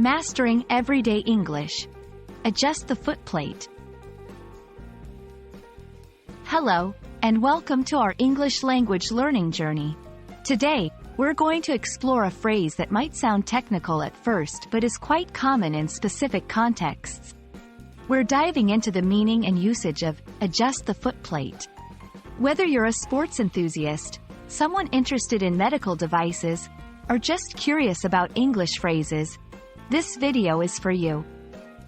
Mastering Everyday English. Adjust the Footplate. Hello, and welcome to our English language learning journey. Today, we're going to explore a phrase that might sound technical at first but is quite common in specific contexts. We're diving into the meaning and usage of adjust the footplate. Whether you're a sports enthusiast, someone interested in medical devices, or just curious about English phrases, this video is for you.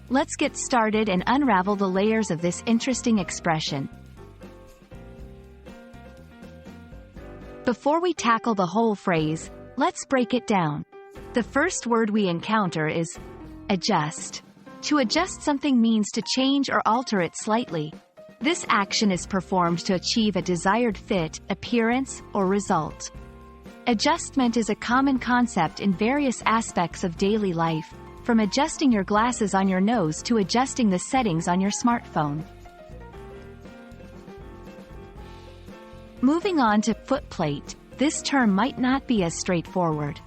Let's get started and unravel the layers of this interesting expression. Before we tackle the whole phrase, let's break it down. The first word we encounter is adjust. To adjust something means to change or alter it slightly. This action is performed to achieve a desired fit, appearance, or result. Adjustment is a common concept in various aspects of daily life, from adjusting your glasses on your nose to adjusting the settings on your smartphone. Moving on to footplate, this term might not be as straightforward.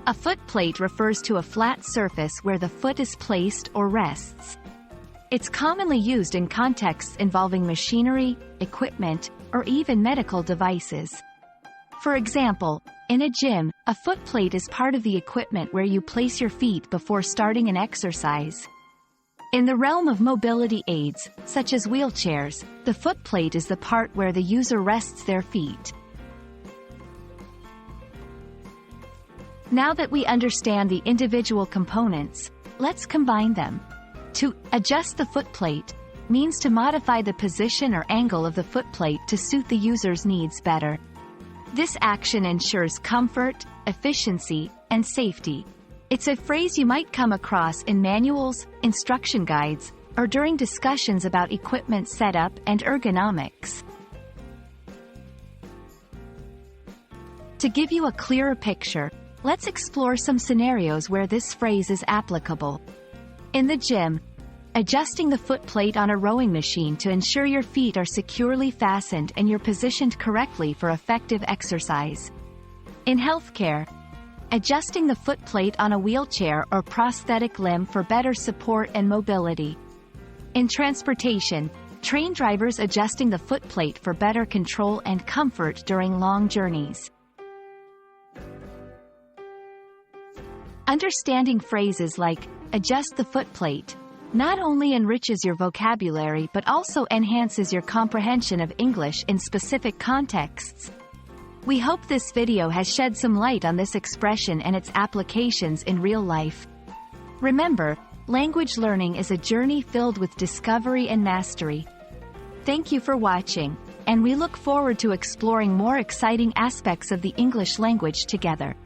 A footplate refers to a flat surface where the foot is placed or rests. It's commonly used in contexts involving machinery, equipment, or even medical devices. For example, in a gym, a footplate is part of the equipment where you place your feet before starting an exercise. In the realm of mobility aids, such as wheelchairs, the footplate is the part where the user rests their feet. Now that we understand the individual components, let's combine them. To adjust the footplate means to modify the position or angle of the footplate to suit the user's needs better. This action ensures comfort, efficiency, and safety. It's a phrase you might come across in manuals, instruction guides, or during discussions about equipment setup and ergonomics. To give you a clearer picture, let's explore some scenarios where this phrase is applicable. In the gym, adjusting the footplate on a rowing machine to ensure your feet are securely fastened and you're positioned correctly for effective exercise. In healthcare, adjusting the footplate on a wheelchair or prosthetic limb for better support and mobility. In transportation, train drivers adjusting the footplate for better control and comfort during long journeys. Understanding phrases like adjust the footplate not only enriches your vocabulary but also enhances your comprehension of English in specific contexts. We hope this video has shed some light on this expression and its applications in real life. Remember, language learning is a journey filled with discovery and mastery. Thank you for watching, and we look forward to exploring more exciting aspects of the English language together.